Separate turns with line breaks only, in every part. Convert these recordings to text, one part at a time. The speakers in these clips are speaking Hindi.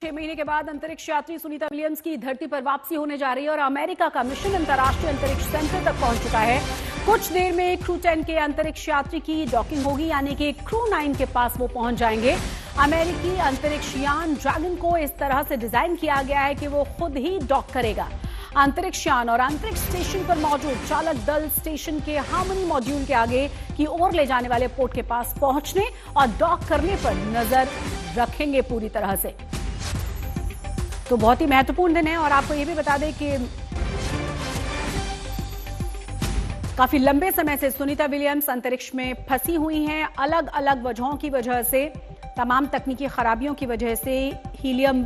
6 महीने के बाद अंतरिक्ष यात्री सुनीता विलियम्स की धरती पर वापसी होने जा रही है और अमेरिका का मिशन अंतर्राष्ट्रीय अंतरिक्ष सेंटर तक पहुंच चुका है। कुछ देर में क्रू 10 के अंतरिक्ष यात्री की डॉकिंग होगी, यानी कि क्रू 9 के पास वो पहुंच जाएंगे। अमेरिकी अंतरिक्ष यान ड्रैगन को इस तरह से डिजाइन किया गया है कि वो खुद ही डॉक करेगा। अंतरिक्ष यान और अंतरिक्ष स्टेशन पर मौजूद चालक दल स्टेशन के हार्मनी मॉड्यूल के आगे की ओर ले जाने वाले पोर्ट के पास पहुंचने और डॉक करने पर नजर रखेंगे पूरी तरह से। तो बहुत ही महत्वपूर्ण दिन है और आपको यह भी बता दें कि काफी लंबे समय से सुनीता विलियम्स अंतरिक्ष में फंसी हुई हैं। अलग अलग वजहों की वजह से, तमाम तकनीकी खराबियों की वजह से, हीलियम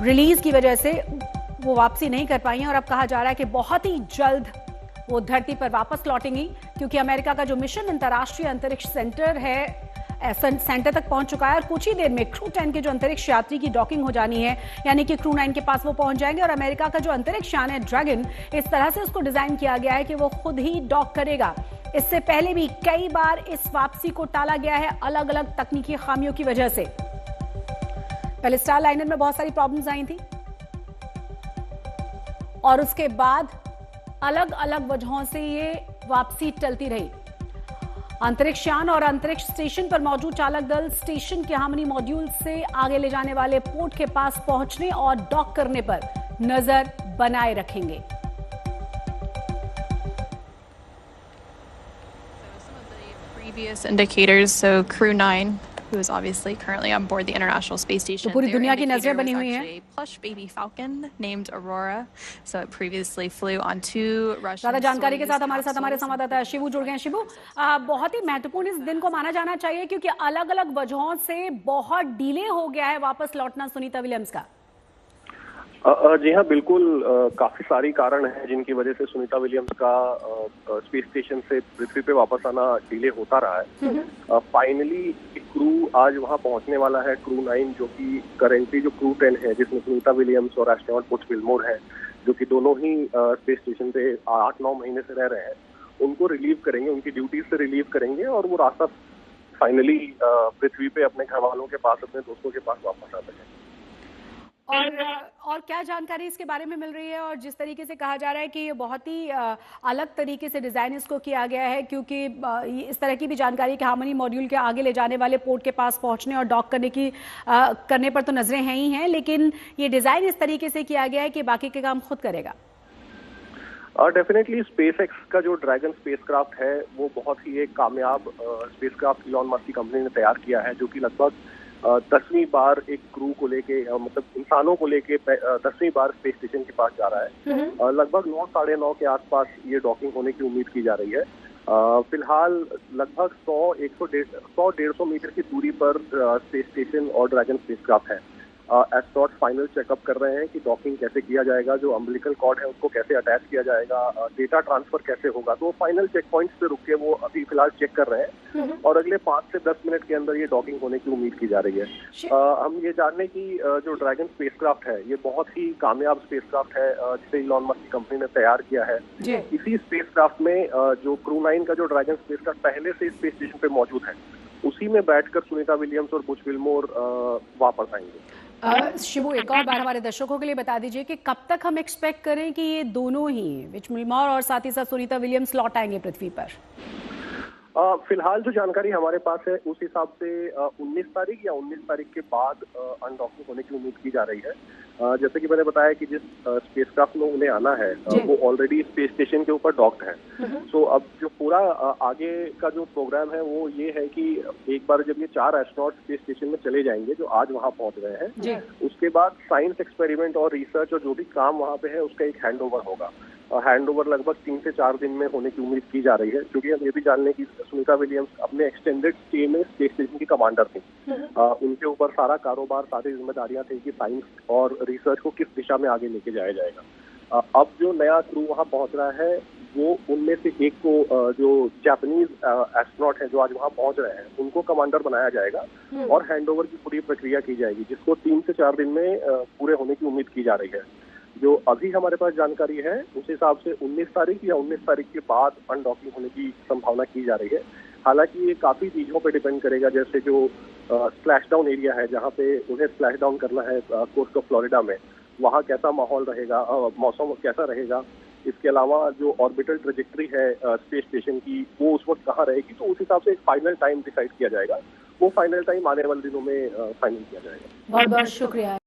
रिलीज की वजह से वो वापसी नहीं कर पाई हैं और अब कहा जा रहा है कि बहुत ही जल्द वो धरती पर वापस लौटेंगी, क्योंकि अमेरिका का जो मिशन अंतर्राष्ट्रीय अंतरिक्ष सेंटर है सेंटर तक पहुंच चुका है और कुछ ही देर में क्रू 10 के जो अंतरिक्ष यात्री की डॉकिंग हो जानी है, यानी कि क्रू 9 के पास वो पहुंच जाएंगे। और अमेरिका का जो अंतरिक्ष यान है ड्रैगन, इस तरह से उसको डिजाइन किया गया है कि वो खुद ही डॉक करेगा। इससे पहले भी कई बार इस वापसी को टाला गया है अलग अलग तकनीकी खामियों की वजह से। पहले स्टार लाइनर में बहुत सारी प्रॉब्लम्स आई थी और उसके बाद अलग अलग वजहों से ये वापसी टलती रही। अंतरिक्ष यान और अंतरिक्ष स्टेशन पर मौजूद चालक दल स्टेशन के हार्मनी मॉड्यूल से आगे ले जाने वाले पोर्ट के पास पहुंचने और डॉक करने पर नजर बनाए रखेंगे।
Previous indicators, so Crew 9, who is obviously currently on board the International Space Station.
तो पूरी दुनिया की नजरें बनी हुई हैं।
A plush baby falcon named Aurora. So it previously flew on 2 Russian.
ज्यादा जानकारी के साथ हमारे संवाददाता शिबू जुड़ गए हैं। शिबू, बहुत ही महत्वपूर्ण इस दिन को माना जाना चाहिए क्योंकि अलग अलग वजहों से बहुत डिले हो गया है वापस लौटना सुनीता विलियम्स का।
जी हाँ, बिल्कुल। काफी सारी कारण हैं जिनकी वजह से सुनीता विलियम्स का स्पेस स्टेशन से पृथ्वी पे वापस आना डिले होता रहा है। फाइनली क्रू आज वहां पहुंचने वाला है, क्रू 9, जो कि करेंटली जो क्रू 10 है, जिसमें सुनीता विलियम्स और एस्ट्रोनॉट बुच विल्मोर है, जो कि दोनों ही स्पेस स्टेशन पे 8-9 महीने से रह रहे हैं, उनको रिलीव करेंगे, उनकी ड्यूटीज से रिलीव करेंगे और वो रास्ता फाइनली पृथ्वी पे अपने घर वालों के पास, अपने दोस्तों के पास वापस आते हैं।
और क्या जानकारी इसके बारे में मिल रही है? और जिस तरीके से कहा जा रहा है कि ये बहुत ही अलग तरीके से डिजाइन इसको किया गया है, क्योंकि इस तरह की भी जानकारी कि हार्मनी मॉड्यूल के आगे ले जाने वाले पोर्ट के पास पहुंचने और डॉक करने पर तो नजरें हैं ही हैं, लेकिन ये डिजाइन इस तरीके से किया गया है कि बाकी के काम खुद करेगा।
डेफिनेटली स्पेस एक्स का जो ड्रैगन स्पेसक्राफ्ट है वो बहुत ही एक कामयाब स्पेसक्राफ्ट इलॉन मस्क की कंपनी ने तैयार किया है, जो कि लगभग 10वीं बार एक क्रू को लेके, मतलब इंसानों को लेके 10वीं बार स्पेस स्टेशन के पास जा रहा है। लगभग 9-9:30 के आसपास ये डॉकिंग होने की उम्मीद की जा रही है। फिलहाल लगभग 100-150 मीटर की दूरी पर स्पेस स्टेशन और ड्रैगन स्पेसक्राफ्ट है। एस्ट्रोनॉट फाइनल चेकअप कर रहे हैं कि डॉकिंग कैसे किया जाएगा, जो अम्बिलिकल कॉर्ड है उसको कैसे अटैच किया जाएगा, डेटा ट्रांसफर कैसे होगा। तो फाइनल चेक पॉइंट्स पे रुक के वो अभी फिलहाल चेक कर रहे हैं और अगले 5 से 10 मिनट के अंदर ये डॉकिंग होने की उम्मीद की जा रही है। हम ये जानने की जो ड्रैगन स्पेसक्राफ्ट है ये बहुत ही कामयाब स्पेसक्राफ्ट है, जिसे इलॉन मस्क की कंपनी ने तैयार किया है। इसी स्पेसक्राफ्ट में जो क्रू 9 का जो ड्रैगन स्पेसक्राफ्ट पहले से स्पेस स्टेशन पे मौजूद है, उसी में बैठकर सुनीता विलियम्स और बुच विल्मोर वापस आएंगे।
शिबू, एक और बार हमारे दर्शकों के लिए बता दीजिए कि कब तक हम एक्सपेक्ट करें कि ये दोनों ही बुच विल्मोर और साथ ही साथ सुनीता विलियम्स लौट आएंगे पृथ्वी पर?
फिलहाल जो जानकारी हमारे पास है उस हिसाब से 19 तारीख या 19 तारीख के बाद अनडॉकिंग होने की उम्मीद की जा रही है। जैसे कि मैंने बताया कि जिस स्पेसक्राफ्ट में उन्हें आना है वो ऑलरेडी स्पेस स्टेशन के ऊपर डॉक्ड है। सो अब जो पूरा आगे का जो प्रोग्राम है वो ये है कि एक बार जब ये 4 एस्ट्रोनॉट स्पेस स्टेशन में चले जाएंगे जो आज वहाँ पहुंच गए हैं, उसके बाद साइंस एक्सपेरिमेंट और रिसर्च और जो भी काम वहाँ पे है उसका एक हैंडओवर होगा। हैंडओवर लगभग 3 से 4 दिन में होने की उम्मीद की जा रही है, क्योंकि हम ये भी जान लें कि सुनीता विलियम्स अपने एक्सटेंडेड स्टे में स्पेस स्टेशन की कमांडर थी। उनके ऊपर सारा कारोबार, सारी जिम्मेदारियां थी कि साइंस और रिसर्च को किस दिशा में आगे लेके जाया जाएगा। अब जो नया क्रू वहाँ पहुंच रहा है वो उनमें से एक को, जो जापानीज एस्ट्रोनॉट है जो आज वहाँ पहुंच रहे हैं, उनको कमांडर बनाया जाएगा और हैंडओवर की पूरी प्रक्रिया की जाएगी, जिसको 3 से 4 दिन में पूरे होने की उम्मीद की जा रही है। जो अभी हमारे पास जानकारी है उस हिसाब से 19 तारीख या 19 तारीख के बाद अनडॉकिंग होने की संभावना की जा रही है। हालांकि ये काफ़ी चीज़ों पे डिपेंड करेगा, जैसे जो स्प्लैश डाउन एरिया है जहाँ पे उन्हें स्प्लैश डाउन करना है कोस्ट ऑफ फ्लोरिडा में, वहाँ कैसा माहौल रहेगा, मौसम कैसा रहेगा। इसके अलावा जो ऑर्बिटल ट्रेजेक्ट्री है स्पेस स्टेशन की, वो उस वक्त कहाँ रहेगी, तो उस हिसाब से एक फाइनल टाइम डिसाइड किया जाएगा। वो फाइनल टाइम आने वाले दिनों में फाइनल किया जाएगा।
बहुत बहुत शुक्रिया।